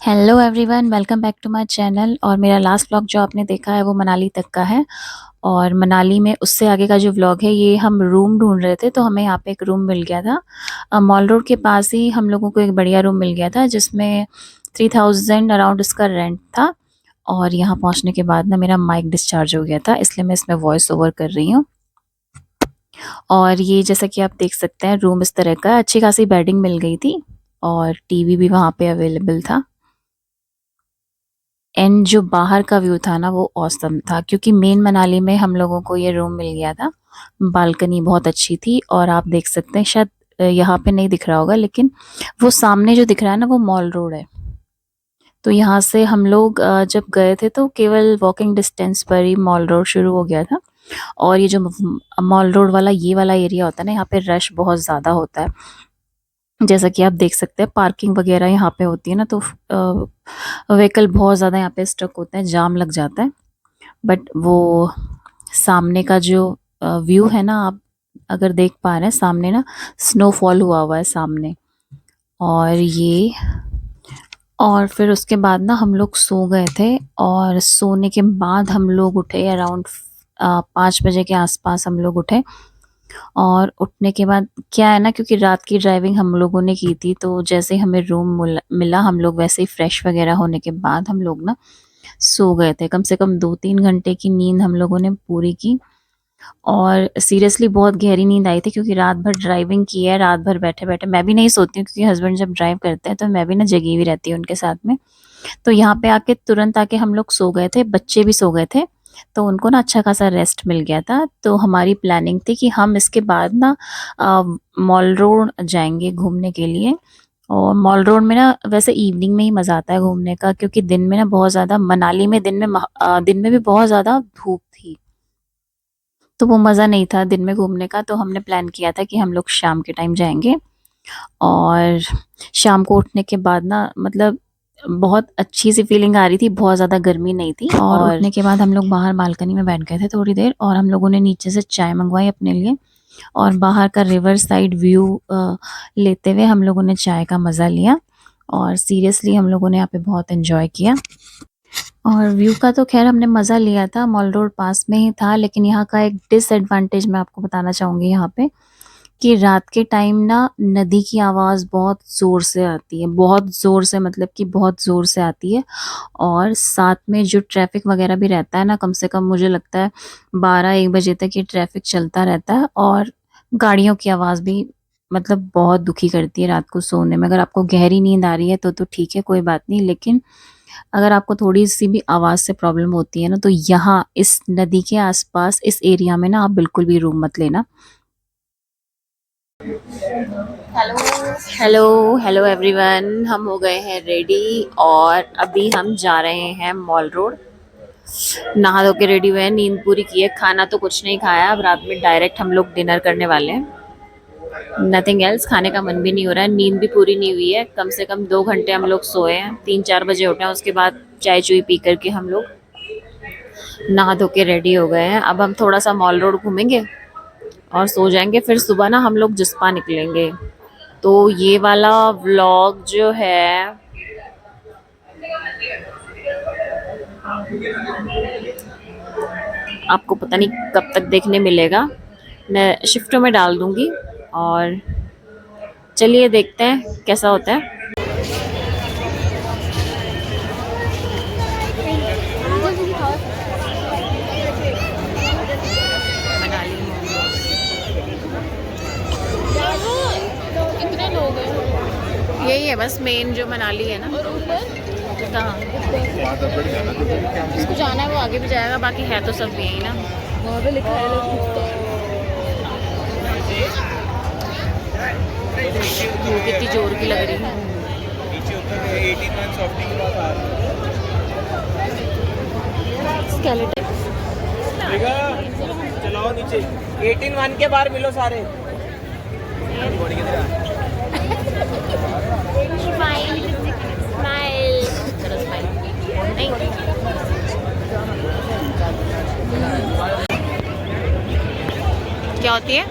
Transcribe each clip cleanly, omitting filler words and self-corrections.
Hello everyone, welcome back to my channel. और मेरा last vlog जो आपने देखा है वो मनाली तक का है। और मनाली में उससे आगे का जो व्लॉग है, ये हम रूम ढूंढ रहे थे तो हमें यहाँ पे एक रूम मिल गया था। मॉल रोड के पास ही हम लोगों को एक बढ़िया रूम मिल गया था जिसमें 3000 अराउंड इसका रेंट था। और यहाँ पहुँचने के बाद ना मेरा माइक डिस्चार्ज हो गया था, इसलिए मैं इसमें वॉइस ओवर कर रही हूँ। और ये जैसा कि आप देख सकते हैं, रूम इस तरह का है। अच्छी खासी बेडिंग मिल गई थी और टीवी भी वहाँ पे अवेलेबल था। एंड जो बाहर का व्यू था ना, वो ऑसम था, क्योंकि मेन मनाली में हम लोगों को ये रूम मिल गया था। बालकनी बहुत अच्छी थी और आप देख सकते हैं, शायद यहाँ पे नहीं दिख रहा होगा, लेकिन वो सामने जो दिख रहा है ना, वो मॉल रोड है। तो यहाँ से हम लोग जब गए थे तो केवल वॉकिंग डिस्टेंस पर ही मॉल रोड शुरू हो गया था। और ये जो मॉल रोड वाला ये वाला एरिया होता है ना, यहाँ पे रश बहुत ज़्यादा होता है। जैसा कि आप देख सकते हैं, पार्किंग वगैरह यहाँ पे होती है ना, तो व्हीकल बहुत ज़्यादा यहाँ पे स्टक होते हैं, जाम लग जाता है। बट वो सामने का जो व्यू है ना, आप अगर देख पा रहे हैं सामने ना, स्नोफॉल हुआ हुआ है सामने। और ये और फिर उसके बाद ना हम लोग सो गए थे। और सोने के बाद हम लोग उठे अराउंड 5 बजे के आसपास हम लोग उठे। और उठने के बाद क्या है ना, क्योंकि रात की ड्राइविंग हम लोगों ने की थी, तो जैसे ही हमें रूम मिला, हम लोग वैसे ही फ्रेश वगैरह होने के बाद हम लोग ना सो गए थे। कम से कम 2-3 घंटे की नींद हम लोगों ने पूरी की। और सीरियसली बहुत गहरी नींद आई थी, क्योंकि रात भर ड्राइविंग की है। रात भर बैठे बैठे मैं भी नहीं सोती हूँ, क्योंकि हस्बैंड जब ड्राइव करते हैं तो मैं भी ना जगी हुई रहती हूँ उनके साथ में। तो यहाँ पे आके तुरंत आके हम लोग सो गए थे, बच्चे भी सो गए थे। तो उनको ना अच्छा खासा रेस्ट मिल गया था। तो हमारी प्लानिंग थी कि हम इसके बाद ना मॉल रोड जाएंगे घूमने के लिए। और मॉल रोड में ना वैसे इवनिंग में ही मज़ा आता है घूमने का, क्योंकि दिन में ना बहुत ज़्यादा मनाली में दिन में भी बहुत ज़्यादा धूप थी, तो वो मज़ा नहीं था दिन में घूमने का। तो हमने प्लान किया था कि हम लोग शाम के टाइम जाएंगे। और शाम को उठने के बाद ना, मतलब बहुत अच्छी सी फीलिंग आ रही थी, बहुत ज़्यादा गर्मी नहीं थी। और उठने के बाद हम लोग बाहर बालकनी में बैठ गए थे थोड़ी देर, और हम लोगों ने नीचे से चाय मंगवाई अपने लिए। और बाहर का रिवर साइड व्यू लेते हुए हम लोगों ने चाय का मज़ा लिया। और सीरियसली हम लोगों ने यहाँ पे बहुत एंजॉय किया। और व्यू का तो खैर हमने मज़ा लिया था, मॉल रोड पास में ही था। लेकिन यहाँ का एक डिसएडवांटेज मैं आपको बताना चाहूँगी यहाँ पे, कि रात के टाइम ना नदी की आवाज़ बहुत ज़ोर से आती है, बहुत ज़ोर से, मतलब कि बहुत ज़ोर से आती है। और साथ में जो ट्रैफिक वगैरह भी रहता है ना, कम से कम मुझे लगता है 12-1 बजे तक ये ट्रैफिक चलता रहता है। और गाड़ियों की आवाज़ भी मतलब बहुत दुखी करती है रात को सोने में। अगर आपको गहरी नींद आ रही है तो ठीक है, कोई बात नहीं। लेकिन अगर आपको थोड़ी-सी भी आवाज़ से प्रॉब्लम होती है ना, तो यहाँ इस नदी के आस-पास इस एरिया में ना आप बिल्कुल भी रूम मत लेना। हेलो हेलो एवरीवन, हम हो गए हैं रेडी और अभी हम जा रहे हैं मॉल रोड। नहा धो के रेडी हुए हैं, नींद पूरी की है, खाना तो कुछ नहीं खाया। अब रात में डायरेक्ट हम लोग डिनर करने वाले हैं, नथिंग एल्स। खाने का मन भी नहीं हो रहा है, नींद भी पूरी नहीं हुई है। कम से कम 2 घंटे हम लोग सोए हैं, 3-4 बजे उठे हैं। उसके बाद चाय चुई पी करके हम लोग नहा धो के रेडी हो गए हैं। अब हम थोड़ा सा मॉल रोड घूमेंगे और सो जाएंगे। फिर सुबह ना हम लोग जिस्पा निकलेंगे। तो ये वाला व्लॉग जो है, आपको पता नहीं कब तक देखने मिलेगा, मैं शिफ्टों में डाल दूंगी। और चलिए देखते हैं कैसा होता है। मनाली कितने लोग हैं? यही है बस मेन जो मनाली है ना। और ऊपर कहाँ जिसको जाना है वो आगे भी जाएगा, बाकी है तो सब यही ना। वहाँ पे लिखा है धूप कितनी जोर की लग रही है। स्केलेटन चलाओ नीचे 18 1 के बाहर मिलो सारे। स्माइल स्माइल करो, स्माइल नहीं। क्या होती है?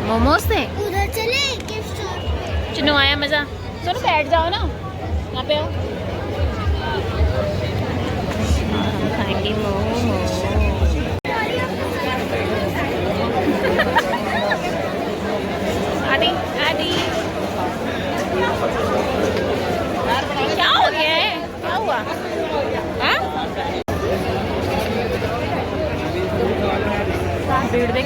मोमोज थे। उधर चले गिफ्ट शॉप। चुनो आया मजा। चलो बैठ जाओ ना। यहाँ पे आओ। हम खाएंगे मोमो। आदि आदि क्या हो गया है, क्या हुआ? हाँ? भीड़ देख।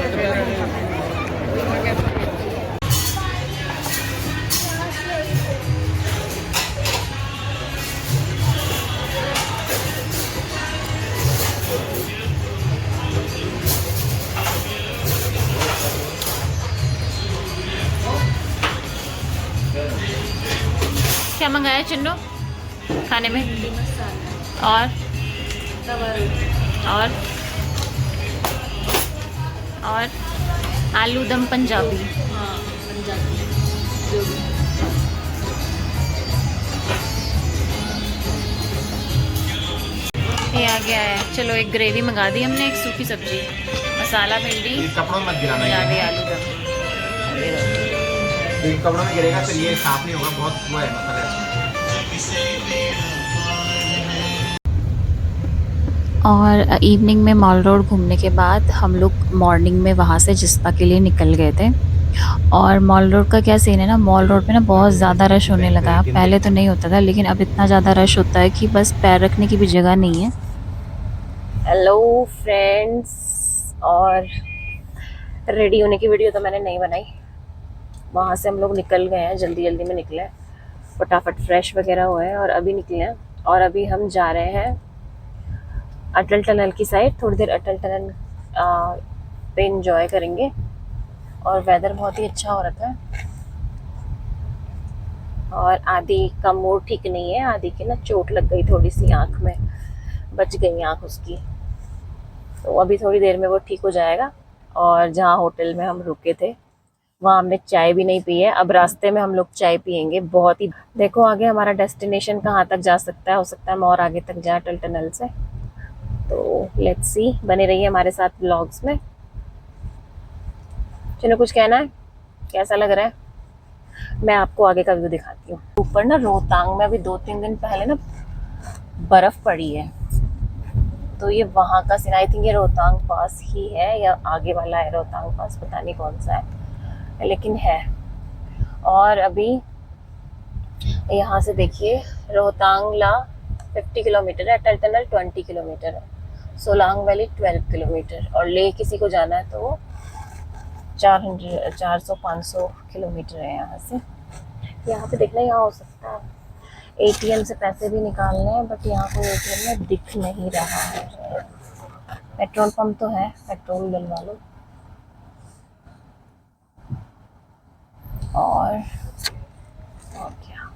क्या मंगाया चिन्नू खाने में? और और आलू दम पंजाबी। ये आ गया है। चलो एक ग्रेवी मंगा दी हमने, एक सूखी सब्जी, मसाला भिंडी, कपड़ों में मत गिराना पंजाबी आलू दम। कपड़ों में गिरेगा फिर ये साफ नहीं होगा, बहुत हुआ है मसाला। और इवनिंग में मॉल रोड घूमने के बाद हम लोग मॉर्निंग में वहाँ से जिस्पा के लिए निकल गए थे। और मॉल रोड का क्या सीन है ना, मॉल रोड पे ना बहुत ज़्यादा रश होने लगा है। पहले तो नहीं होता था, लेकिन अब इतना ज़्यादा रश होता है कि बस पैर रखने की भी जगह नहीं है। हेलो फ्रेंड्स, और रेडी होने की वीडियो तो मैंने नहीं बनाई। वहाँ से हम लोग निकल गए हैं, जल्दी जल्दी में निकले, फटाफट फ्रेश वगैरह हुए हैं और अभी निकले हैं। और अभी हम जा रहे हैं अटल टनल की साइड। थोड़ी देर अटल टनल पे इंजॉय करेंगे और वेदर बहुत ही अच्छा हो रखा है। और आदि का मूड ठीक नहीं है, आदि की ना चोट लग गई थोड़ी सी आँख में, बच गई आँख उसकी, तो अभी थोड़ी देर में वो ठीक हो जाएगा। और जहाँ होटल में हम रुके थे वहाँ हमने चाय भी नहीं पी है, अब रास्ते में हम लोग चाय पियेंगे। बहुत ही देखो आगे हमारा डेस्टिनेशन कहाँ तक जा सकता है, हो सकता है हम और आगे तक जाए अटल टनल से। तो लेट्स सी, बने रहिए हमारे साथ व्लॉग्स में। चलो कुछ कहना है, कैसा लग रहा है? मैं आपको आगे का व्यू दिखाती हूँ। ऊपर ना रोहतांग में अभी 2-3 दिन पहले ना बर्फ पड़ी है, तो ये वहाँ का सीन। आई थिंक ये रोहतांग पास ही है या आगे वाला है रोहतांग पास, पता नहीं कौन सा है, लेकिन है। और अभी यहाँ से देखिए रोहतांग ला 50 किलोमीटर है, अटल टनल 20 किलोमीटर है, सोलांग वैली 12 किलोमीटर, और ले किसी को जाना है तो 400-500 किलोमीटर है यहाँ से। यहाँ पे देखना, यहाँ हो सकता है एटीएम से पैसे भी निकालने हैं, बट यहाँ कोई एटीएम में दिख नहीं रहा है। पेट्रोल पंप तो है, पेट्रोल डलवा लो। और क्या,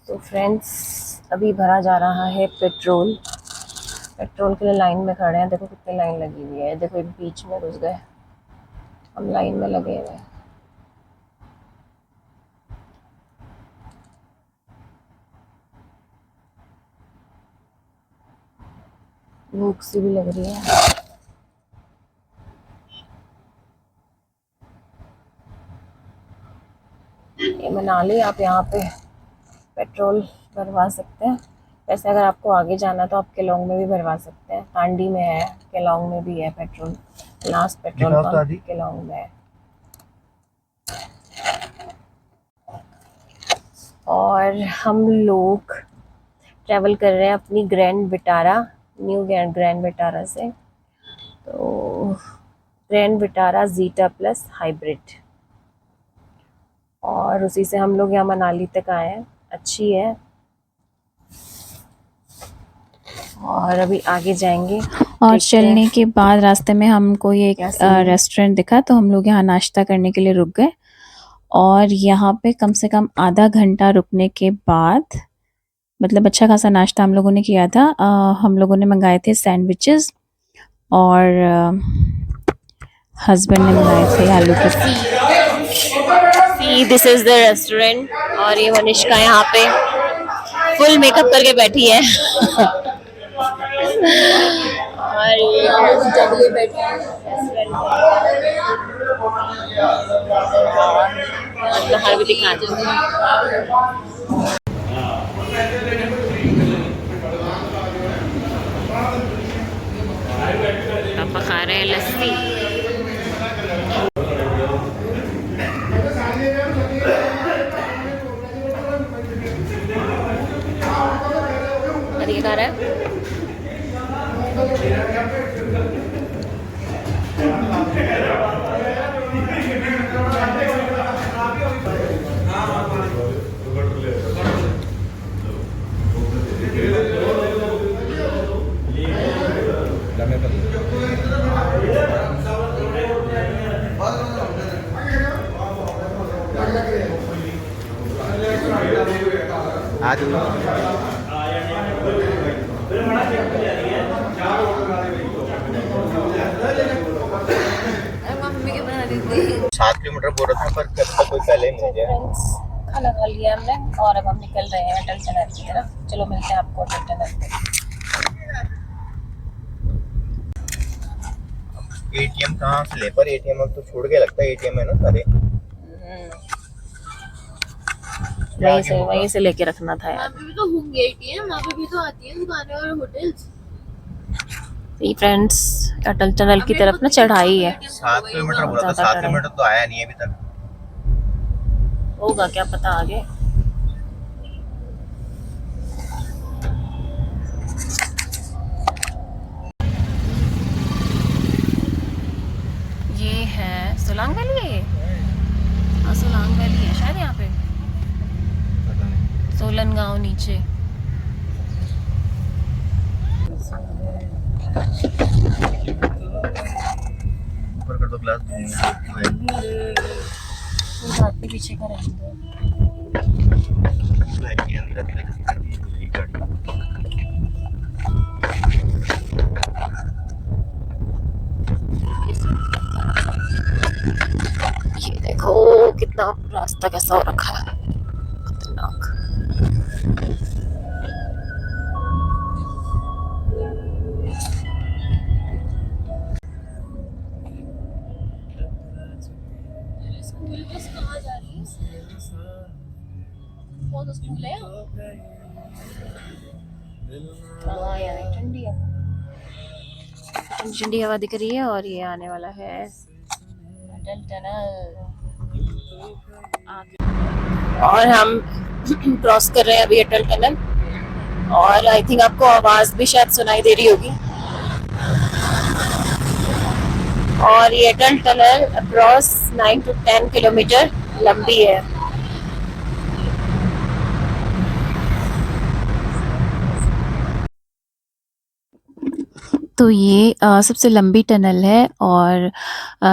तो फ्रेंड्स अभी भरा जा रहा है पेट्रोल। पेट्रोल के लिए लाइन में खड़े हैं, देखो कितनी लाइन लगी हुई है। देखो बीच में घुस गए, हम लाइन में लगे हुए हैं। भूख सी भी लग रही है। ये मनाली, आप यहाँ पे पेट्रोल भरवा सकते हैं। वैसे अगर आपको आगे जाना है तो आप केलोंग में भी भरवा सकते हैं, कांडी में है, केलोंग में भी है petrol. Last petrol pump Kelong में है। और हम लोग ट्रैवल कर रहे हैं अपनी grand Vitara, new grand Vitara से। तो grand Vitara zeta plus hybrid, और उसी से हम लोग यहाँ मनाली तक आए हैं। अच्छी है। और अभी आगे जाएंगे। और चलने के बाद रास्ते में हमको ये एक रेस्टोरेंट दिखा, तो हम लोग यहाँ नाश्ता करने के लिए रुक गए। और यहाँ पे कम से कम आधा घंटा रुकने के बाद, मतलब अच्छा खासा नाश्ता हम लोगों ने किया था। हम लोगों ने मंगाए थे सैंडविचेस, और हस्बैंड ने मंगाए थे आलू के। See this is the restaurant, और ये मनीषका यहाँ पे फुल मेकअप करके बैठी है। और ये बैठी है बाहर भी दिखा। और ये खा रहा है। आज मम्मी के बना दी थी। 7 किलोमीटर बोल रहा था पर कब तक कोई पहले मिल गया। फ्रेंड्स, खाना खा लिया हमने और अब हम निकल रहे हैं अटल टनल की तरफ। चलो मिलते हैं आपको अटल टनल पे। एटीएम कहाँ से ले, पर एटीएम अब तो छोड़ के लगता है, एटीएम है ना सारे। वहीं से लेके रखना था यार। वहाँ पे भी तो होंगे एटीएम, वहाँ पे भी तो आती है दुकानें और होटल्स। ये फ्रेंड्स, अटल टनल की तरफ ना चढ़ाई है। 7 किलोमीटर बोला था, 7 किलोमीटर तो आया नहीं है अभी तक। होगा क्या पता आगे। ये है सोलांग वैली है। हाँ सोलांग वैली है शायद यहाँ पे। सोलन गांव नीचे। ऊपर कर दो ग्लास। आगे पीछे का रहेंगे। ये देखो कितना रास्ता कैसा हो रखा है, खतरनाक। कहाँ जा रही है? कौन सा स्कूल है? हाँ यार ठंडी हवा, ठंडी ठंडी हवा दिख रही है। और ये आने वाला है अटल टनल। और हम क्रॉस कर रहे हैं अभी अटल टनल। और आई थिंक आपको आवाज भी शायद सुनाई दे रही होगी। और ये अटल टनल अक्रॉस 9 to 10 किलोमीटर लंबी है। तो ये सबसे लंबी टनल है और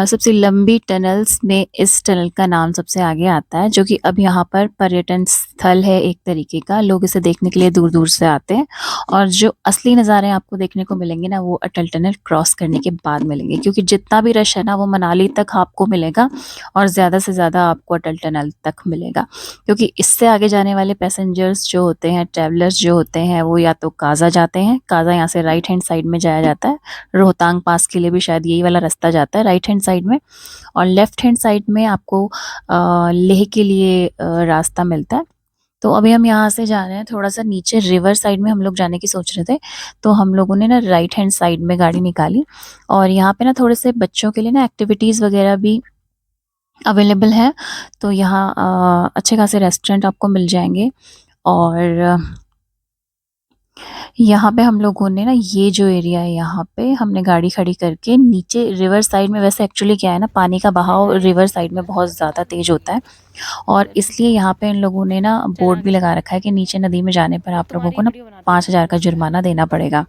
सबसे लंबी टनल्स में इस टनल का नाम सबसे आगे आता है, जो कि अब यहाँ पर पर्यटन स्थल है एक तरीके का। लोग इसे देखने के लिए दूर दूर से आते हैं और जो असली नज़ारे आपको देखने को मिलेंगे ना, वो अटल टनल क्रॉस करने के बाद मिलेंगे, क्योंकि जितना भी रश है ना वो मनाली तक आपको मिलेगा और ज़्यादा से ज़्यादा आपको अटल टनल तक मिलेगा। क्योंकि इससे आगे जाने वाले पैसेंजर्स जो होते हैं, ट्रैवलर्स जो होते हैं, वो या तो काजा जाते हैं। काजा यहाँ से राइट हैंड साइड में जाया जाता है। रोहतांग पास के लिए भी शायद यही वाला रास्ता जाता है राइट हैंड साइड में। और लेफ्ट हैंड साइड में आपको लेह के लिए रास्ता मिलता है। तो अभी हम यहाँ से जा रहे हैं थोड़ा सा नीचे रिवर साइड में हम लोग जाने की सोच रहे थे। तो हम लोगों ने ना राइट हैंड साइड में गाड़ी निकाली और यहाँ पे ना थोड़े से बच्चों के लिए ना एक्टिविटीज़ वगैरह भी अवेलेबल है। तो यहाँ अच्छे खासे रेस्टोरेंट आपको मिल जाएंगे। और यहाँ पे हम लोगों ने ना ये जो एरिया है यहाँ पे हमने गाड़ी खड़ी करके नीचे रिवर साइड में, वैसे एक्चुअली क्या है ना, पानी का बहाव रिवर साइड में बहुत ज़्यादा तेज होता है और इसलिए यहाँ पे इन लोगों ने ना बोर्ड भी लगा रखा है कि नीचे नदी में जाने पर आप लोगों को ना 5,000 का जुर्माना देना पड़ेगा।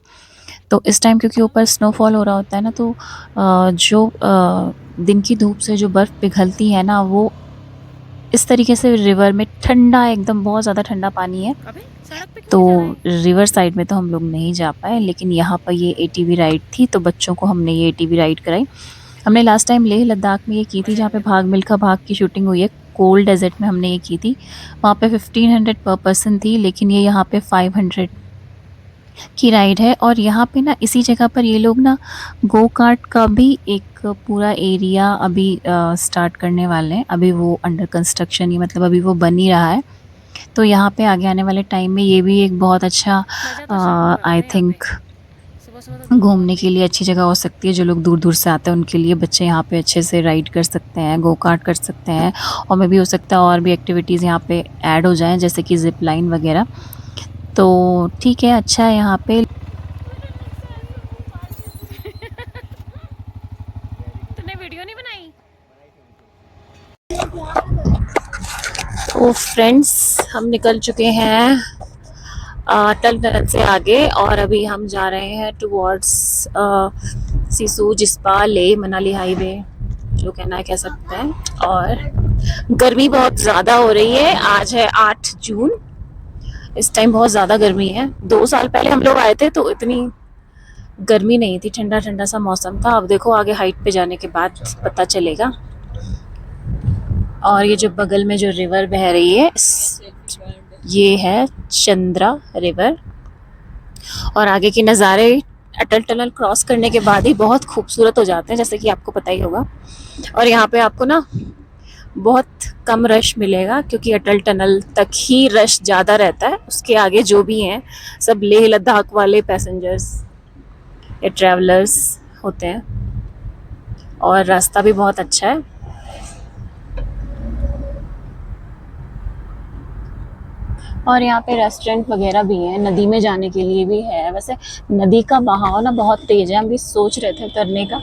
तो इस टाइम क्योंकि ऊपर स्नोफॉल हो रहा होता है ना, तो जो दिन की धूप से जो बर्फ़ पिघलती है ना, वो इस तरीके से रिवर में ठंडा, एकदम बहुत ज़्यादा ठंडा पानी है। तो रिवर साइड में तो हम लोग नहीं जा पाए, लेकिन यहाँ पर ये एटीवी राइड थी तो बच्चों को हमने ये एटीवी राइड कराई। हमने लास्ट टाइम लेह लद्दाख में ये की थी, जहाँ पे भाग मिल्खा भाग की शूटिंग हुई है। कोल्ड डेजर्ट में हमने ये की थी, वहाँ पे 1500 पर पर्सन थी, लेकिन ये यहाँ पे 500 की राइड है। और यहाँ पे ना इसी जगह पर ये लोग ना गो कार्ट का भी एक पूरा एरिया अभी स्टार्ट करने वाले हैं। अभी वो अंडर कंस्ट्रक्शन ही, मतलब अभी वो बन ही रहा है। तो यहाँ पे आगे आने वाले टाइम में ये भी एक बहुत अच्छा आई थिंक घूमने के लिए अच्छी जगह हो सकती है। जो लोग दूर दूर से आते हैं उनके लिए, बच्चे यहाँ पे अच्छे से राइड कर सकते हैं, गो कार्ट कर सकते हैं और मे भी हो सकता है और भी एक्टिविटीज़ यहाँ पे ऐड हो जाएं, जैसे कि जिप लाइन वगैरह। तो ठीक है, अच्छा है यहाँ पे। तूने वीडियो नहीं बनाई? तो फ्रेंड्स, हम निकल चुके हैं अटल टनल से आगे और अभी हम जा रहे हैं टुवर्ड्स सिसु, जिस्पा, ले मनाली हाईवे, जो कहना है कह सकते हैं। और गर्मी बहुत ज़्यादा हो रही है। आज है 8 जून। इस टाइम बहुत ज़्यादा गर्मी है। 2 साल पहले हम लोग आए थे तो इतनी गर्मी नहीं थी, ठंडा ठंडा सा मौसम था। अब देखो आगे हाइट पे जाने के बाद पता चलेगा। और ये जो बगल में जो रिवर बह रही है, ये है चंद्रा रिवर। और आगे के नज़ारे अटल टनल क्रॉस करने के बाद ही बहुत खूबसूरत हो जाते हैं, जैसे कि आपको पता ही होगा। और यहाँ पे आपको ना बहुत कम रश मिलेगा, क्योंकि अटल टनल तक ही रश ज़्यादा रहता है। उसके आगे जो भी हैं सब लेह लद्दाख वाले पैसेंजर्स या ट्रैवलर्स होते हैं। और रास्ता भी बहुत अच्छा है। और यहाँ पे रेस्टोरेंट वगैरह भी हैं, नदी में जाने के लिए भी है। वैसे नदी का बहाव ना बहुत तेज है, हम भी सोच रहे थे उतरने का,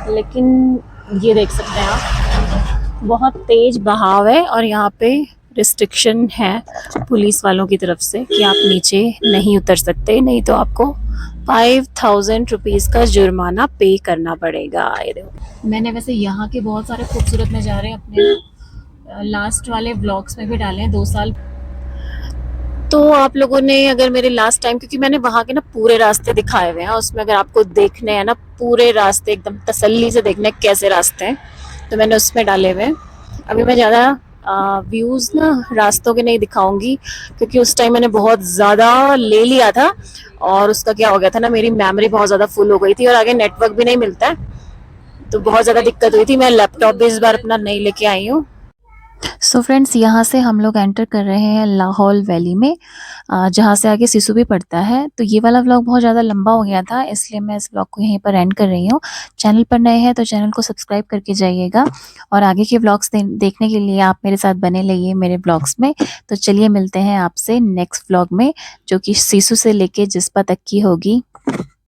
लेकिन ये देख सकते हैं आप, बहुत तेज बहाव है। और यहाँ पे रिस्ट्रिक्शन है पुलिस वालों की तरफ से कि आप नीचे नहीं उतर सकते, नहीं तो आपको 5000 रुपीज़ का जुर्माना पे करना पड़ेगा। ये देखो, मैंने वैसे यहाँ के बहुत सारे खूबसूरत नज़ारे अपने लास्ट वाले व्लॉग्स में भी डाले हैं, 2 साल। तो आप लोगों ने अगर मेरे लास्ट टाइम, क्योंकि मैंने वहाँ के ना पूरे रास्ते दिखाए हुए हैं, उसमें अगर आपको देखने हैं ना पूरे रास्ते एकदम तसल्ली से देखने कैसे रास्ते हैं, तो मैंने उसमें डाले हुए हैं। अभी मैं ज़्यादा व्यूज़ ना रास्तों के नहीं दिखाऊंगी, क्योंकि उस टाइम मैंने बहुत ज़्यादा ले लिया था और उसका क्या हो गया था ना, मेरी मेमोरी बहुत ज़्यादा फुल हो गई थी और आगे नेटवर्क भी नहीं मिलता है, तो बहुत ज़्यादा दिक्कत हुई थी। मैं लैपटॉप भी इस बार अपना नहीं लेके आई हूँ। सो फ्रेंड्स, यहाँ से हम लोग एंटर कर रहे हैं लाहौल वैली में, जहाँ से आगे सिसु भी पड़ता है। तो ये वाला व्लॉग बहुत ज़्यादा लंबा हो गया था, इसलिए मैं इस व्लॉग को यहीं पर एंड कर रही हूँ। चैनल पर नए हैं तो चैनल को सब्सक्राइब करके जाइएगा, और आगे के व्लॉग्स देखने के लिए आप मेरे साथ बने रहिए मेरे व्लॉग्स में। तो चलिए मिलते हैं आपसे नेक्स्ट व्लॉग में, जो कि सिसु से लेके जिस्पा तक की होगी।